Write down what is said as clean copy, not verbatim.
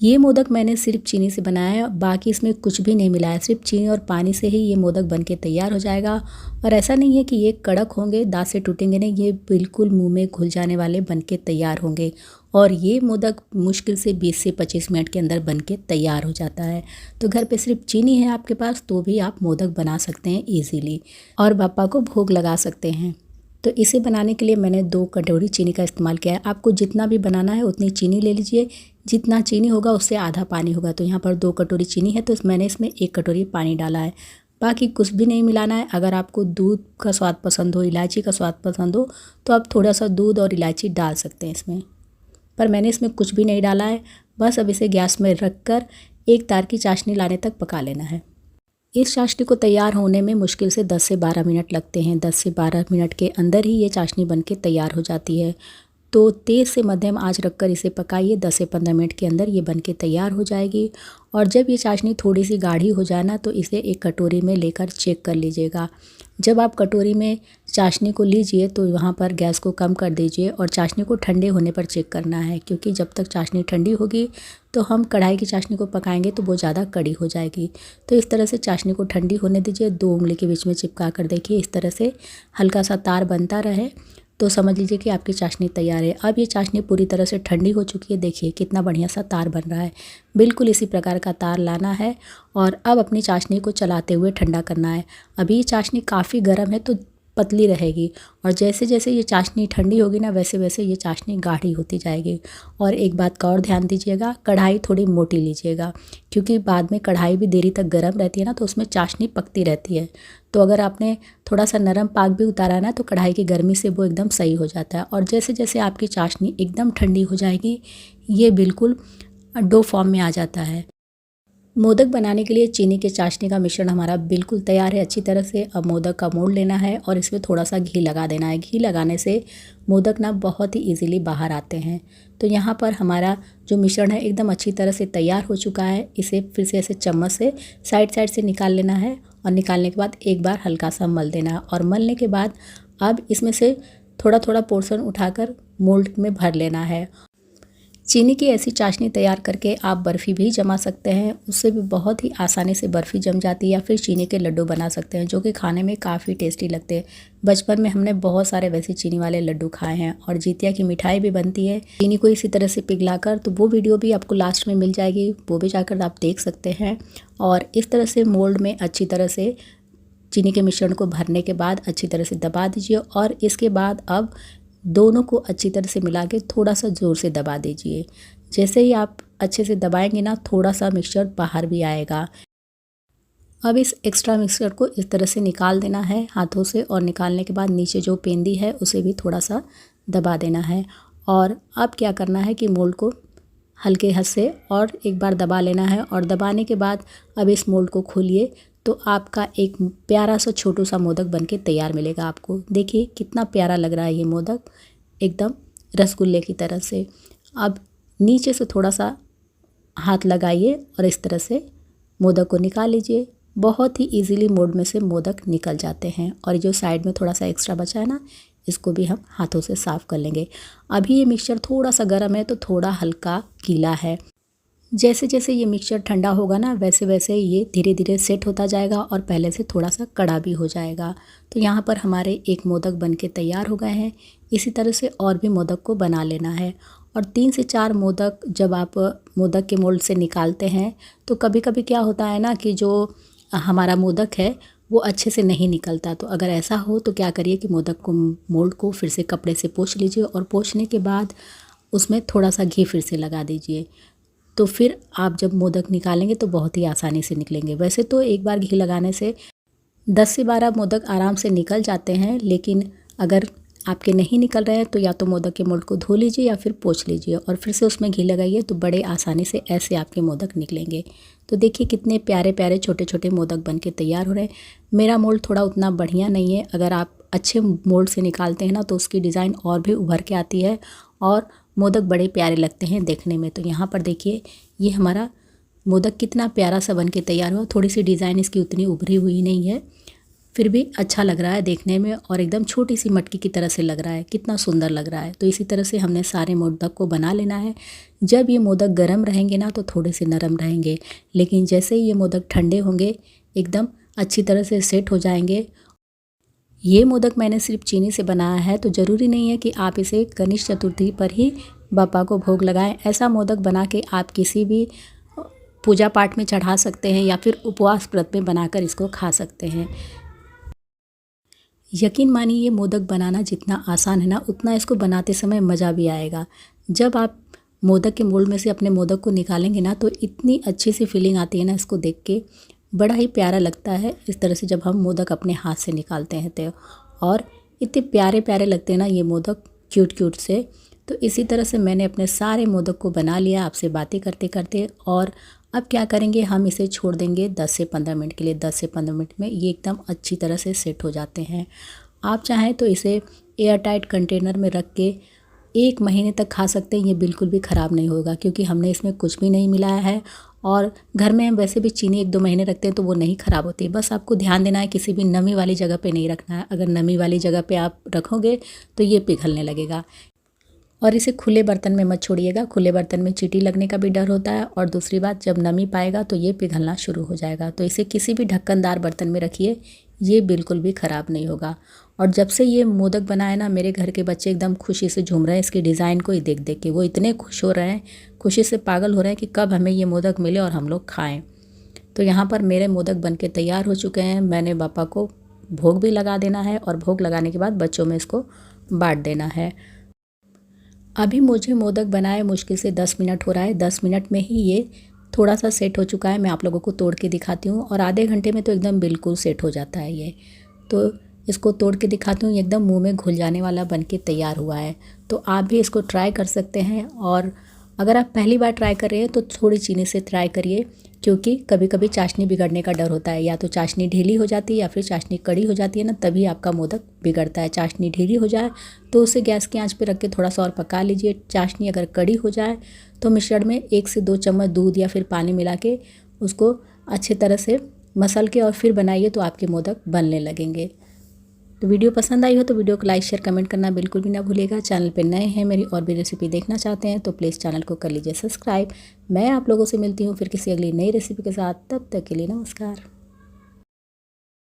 ये मोदक मैंने सिर्फ चीनी से बनाया है, बाकी इसमें कुछ भी नहीं मिलाया, सिर्फ चीनी और पानी से ही ये मोदक बनके तैयार हो जाएगा। और ऐसा नहीं है कि ये कड़क होंगे, दाँत से टूटेंगे नहीं, ये बिल्कुल मुंह में घुल जाने वाले बनके तैयार होंगे। और ये मोदक मुश्किल से 20 से 25 मिनट के अंदर बनके तैयार हो जाता है। तो घर पे सिर्फ चीनी है आपके पास तो भी आप मोदक बना सकते हैं ईज़िली और बापा को भोग लगा सकते हैं। तो इसे बनाने के लिए मैंने 2 कटोरी चीनी का इस्तेमाल किया है। आपको जितना भी बनाना है उतनी चीनी ले लीजिए, जितना चीनी होगा उससे आधा पानी होगा। तो यहाँ पर 2 कटोरी चीनी है तो मैंने इसमें 1 कटोरी पानी डाला है। बाकी कुछ भी नहीं मिलाना है। अगर आपको दूध का स्वाद पसंद हो, इलायची का स्वाद पसंद हो तो आप थोड़ा सा दूध और इलायची डाल सकते हैं इसमें, पर मैंने इसमें कुछ भी नहीं डाला है। बस अब इसे गैस में रख कर एक तार की चाशनी लाने तक पका लेना है। इस चाशनी को तैयार होने में मुश्किल से 10 से 12 मिनट लगते हैं। 10 से 12 मिनट के अंदर ही ये चाशनी बनके तैयार हो जाती है। तो तेज़ से मध्यम आंच रखकर इसे पकाइए। 10 से 15 मिनट के अंदर ये बनके तैयार हो जाएगी। और जब ये चाशनी थोड़ी सी गाढ़ी हो जाए ना तो इसे एक कटोरी में लेकर चेक कर लीजिएगा। जब आप कटोरी में चाशनी को लीजिए तो वहाँ पर गैस को कम कर दीजिए और चाशनी को ठंडे होने पर चेक करना है, क्योंकि जब तक चाशनी ठंडी होगी तो हम कढ़ाई की चाशनी को पकाएंगे तो वो ज़्यादा कड़ी हो जाएगी। तो इस तरह से चाशनी को ठंडी होने दीजिए। 2 उंगली के बीच में चिपका कर देखिए, इस तरह से हल्का सा तार बनता रहे तो समझ लीजिए कि आपकी चाशनी तैयार है। अब ये चाशनी पूरी तरह से ठंडी हो चुकी है। देखिए कितना बढ़िया सा तार बन रहा है। बिल्कुल इसी प्रकार का तार लाना है और अब अपनी चाशनी को चलाते हुए ठंडा करना है। अभी ये चाशनी काफ़ी गर्म है तो पतली रहेगी और जैसे जैसे ये चाशनी ठंडी होगी ना वैसे वैसे ये चाशनी गाढ़ी होती जाएगी। और एक बात का और ध्यान दीजिएगा, कढ़ाई थोड़ी मोटी लीजिएगा, क्योंकि बाद में कढ़ाई भी देरी तक गर्म रहती है ना तो उसमें चाशनी पकती रहती है। तो अगर आपने थोड़ा सा नरम पाक भी उतारा ना तो कढ़ाई की गर्मी से वो एकदम सही हो जाता है। और जैसे जैसे आपकी चाशनी एकदम ठंडी हो जाएगी ये बिल्कुल डो फॉर्म में आ जाता है। मोदक बनाने के लिए चीनी के चाशनी का मिश्रण हमारा बिल्कुल तैयार है अच्छी तरह से। अब मोदक का मोल्ड लेना है और इसमें थोड़ा सा घी लगा देना है। घी लगाने से मोदक ना बहुत ही इजीली बाहर आते हैं। तो यहाँ पर हमारा जो मिश्रण है एकदम अच्छी तरह से तैयार हो चुका है। इसे फिर से ऐसे चम्मच से साइड से निकाल लेना है और निकालने के बाद एक बार हल्का सा मल देना है। और मलने के बाद अब इसमें से थोड़ा थोड़ा पोर्शन उठाकर मोल्ड में भर लेना है। चीनी की ऐसी चाशनी तैयार करके आप बर्फ़ी भी जमा सकते हैं, उससे भी बहुत ही आसानी से बर्फ़ी जम जाती है। या फिर चीनी के लड्डू बना सकते हैं जो कि खाने में काफ़ी टेस्टी लगते हैं। बचपन में हमने बहुत सारे वैसे चीनी वाले लड्डू खाए हैं। और जितिया की मिठाई भी बनती है चीनी को इसी तरह से पिघलाकर, तो वो वीडियो भी आपको लास्ट में मिल जाएगी, वो भी जाकर आप देख सकते हैं। और इस तरह से मोल्ड में अच्छी तरह से चीनी के मिश्रण को भरने के बाद अच्छी तरह से दबा दीजिए। और इसके बाद अब दोनों को अच्छी तरह से मिला के थोड़ा सा ज़ोर से दबा दीजिए। जैसे ही आप अच्छे से दबाएंगे ना थोड़ा सा मिक्सचर बाहर भी आएगा। अब इस एक्स्ट्रा मिक्सचर को इस तरह से निकाल देना है हाथों से और निकालने के बाद नीचे जो पेंदी है उसे भी थोड़ा सा दबा देना है। और अब क्या करना है कि मोल्ड को हल्के हाथ से और एक बार दबा लेना है। और दबाने के बाद अब इस मोल्ड को खोलिए तो आपका एक प्यारा सा छोटू सा मोदक बनके तैयार मिलेगा आपको। देखिए कितना प्यारा लग रहा है ये मोदक, एकदम रसगुल्ले की तरह से। अब नीचे से थोड़ा सा हाथ लगाइए और इस तरह से मोदक को निकाल लीजिए। बहुत ही इजीली मोल्ड में से मोदक निकल जाते हैं। और जो साइड में थोड़ा सा एक्स्ट्रा बचा है ना इसको भी हम हाथों से साफ़ कर लेंगे। अभी ये मिक्सचर थोड़ा सा गर्म है तो थोड़ा हल्का गीला है। जैसे जैसे ये मिक्सचर ठंडा होगा ना वैसे वैसे ये धीरे धीरे सेट होता जाएगा और पहले से थोड़ा सा कड़ा भी हो जाएगा। तो यहाँ पर हमारे एक मोदक बनके तैयार हो गए हैं। इसी तरह से और भी मोदक को बना लेना है। और 3 से 4 मोदक जब आप मोदक के मोल्ड से निकालते हैं तो कभी कभी क्या होता है ना कि जो हमारा मोदक है वो अच्छे से नहीं निकलता। तो अगर ऐसा हो तो क्या करिए कि मोदक को मोल्ड को फिर से कपड़े से पोंछ लीजिए और पोंछने के बाद उसमें थोड़ा सा घी फिर से लगा दीजिए। तो फिर आप जब मोदक निकालेंगे तो बहुत ही आसानी से निकलेंगे। वैसे तो एक बार घी लगाने से 10 से 12 मोदक आराम से निकल जाते हैं, लेकिन अगर आपके नहीं निकल रहे हैं तो या तो मोदक के मोल्ड को धो लीजिए या फिर पोंछ लीजिए और फिर से उसमें घी लगाइए तो बड़े आसानी से ऐसे आपके मोदक निकलेंगे। तो देखिए कितने प्यारे प्यारे छोटे छोटे मोदक बनके तैयार हो रहे हैं। मेरा मोल्ड थोड़ा उतना बढ़िया नहीं है, अगर आप अच्छे मोल्ड से निकालते हैं ना तो उसकी डिज़ाइन और भी उभर के आती है और मोदक बड़े प्यारे लगते हैं देखने में। तो यहाँ पर देखिए ये हमारा मोदक कितना प्यारा सा बन के तैयार हुआ। थोड़ी सी डिज़ाइन इसकी उतनी उभरी हुई नहीं है, फिर भी अच्छा लग रहा है देखने में और एकदम छोटी सी मटकी की तरह से लग रहा है, कितना सुंदर लग रहा है। तो इसी तरह से हमने सारे मोदक को बना लेना है। जब ये मोदक गर्म रहेंगे ना तो थोड़े से नरम रहेंगे, लेकिन जैसे ही ये मोदक ठंडे होंगे एकदम अच्छी तरह से सेट हो जाएंगे। ये मोदक मैंने सिर्फ चीनी से बनाया है, तो ज़रूरी नहीं है कि आप इसे गणेश चतुर्थी पर ही बापा को भोग लगाएं। ऐसा मोदक बना के आप किसी भी पूजा पाठ में चढ़ा सकते हैं या फिर उपवास व्रत में बनाकर इसको खा सकते हैं। यकीन मानिए ये मोदक बनाना जितना आसान है ना, उतना इसको बनाते समय मज़ा भी आएगा। जब आप मोदक के मोल्ड में से अपने मोदक को निकालेंगे ना तो इतनी अच्छी सी फीलिंग आती है ना, इसको देख के बड़ा ही प्यारा लगता है। इस तरह से जब हम मोदक अपने हाथ से निकालते हैं तो और इतने प्यारे प्यारे लगते हैं ना ये मोदक, क्यूट क्यूट से। तो इसी तरह से मैंने अपने सारे मोदक को बना लिया आपसे बातें करते करते। और अब क्या करेंगे, हम इसे छोड़ देंगे 10 से 15 मिनट के लिए। 10 से 15 मिनट में ये एकदम अच्छी तरह से सेट हो जाते हैं। आप चाहें तो इसे एयर टाइट कंटेनर में रख के 1 महीने तक खा सकते हैं। ये बिल्कुल भी ख़राब नहीं होगा क्योंकि हमने इसमें कुछ भी नहीं मिलाया है। और घर में हम वैसे भी चीनी 1-2 महीने रखते हैं तो वो नहीं ख़राब होती। बस आपको ध्यान देना है किसी भी नमी वाली जगह पे नहीं रखना है। अगर नमी वाली जगह पे आप रखोगे तो ये पिघलने लगेगा। और इसे खुले बर्तन में मत छोड़िएगा, खुले बर्तन में चींटी लगने का भी डर होता है। और दूसरी बात, जब नमी पाएगा तो ये पिघलना शुरू हो जाएगा। तो इसे किसी भी ढक्कनदार बर्तन में रखिए, ये बिल्कुल भी ख़राब नहीं होगा। और जब से ये मोदक बना है ना, मेरे घर के बच्चे एकदम खुशी से झूम रहे हैं इसकी डिज़ाइन को ही देख देख के। वो इतने खुश हो रहे हैं, खुशी से पागल हो रहे हैं कि कब हमें ये मोदक मिले और हम लोग खाएँ। तो यहाँ पर मेरे मोदक बन के तैयार हो चुके हैं। मैंने पापा को भोग भी लगा देना है और भोग लगाने के बाद बच्चों में इसको बाँट देना है। अभी मुझे मोदक बनाए मुश्किल से 10 मिनट हो रहा है। 10 मिनट में ही ये थोड़ा सा सेट हो चुका है। मैं आप लोगों को तोड़ के दिखाती हूँ और आधे घंटे में तो एकदम बिल्कुल सेट हो जाता है ये। तो इसको तोड़ के दिखाती हूँ, ये एकदम मुंह में घुल जाने वाला बन के तैयार हुआ है। तो आप भी इसको ट्राई कर सकते हैं। और अगर आप पहली बार ट्राई कर रहे हैं तो थोड़ी चीनी से ट्राई करिए, क्योंकि कभी कभी चाशनी बिगड़ने का डर होता है। या तो चाशनी ढीली हो जाती है या फिर चाशनी कड़ी हो जाती है ना, तभी आपका मोदक बिगड़ता है। चाशनी ढीली हो जाए तो उसे गैस की आंच पे रख के थोड़ा सा और पका लीजिए। चाशनी अगर कड़ी हो जाए तो मिश्रण में 1 से 2 चम्मच दूध या फिर पानी मिला के उसको अच्छे तरह से मसल के और फिर बनाइए तो आपके मोदक बनने लगेंगे। तो वीडियो पसंद आई हो तो वीडियो को लाइक शेयर कमेंट करना बिल्कुल भी ना भूलिएगा। चैनल पे नए हैं, मेरी और भी रेसिपी देखना चाहते हैं तो प्लीज़ चैनल को कर लीजिए सब्सक्राइब। मैं आप लोगों से मिलती हूँ फिर किसी अगली नई रेसिपी के साथ। तब तक के लिए नमस्कार।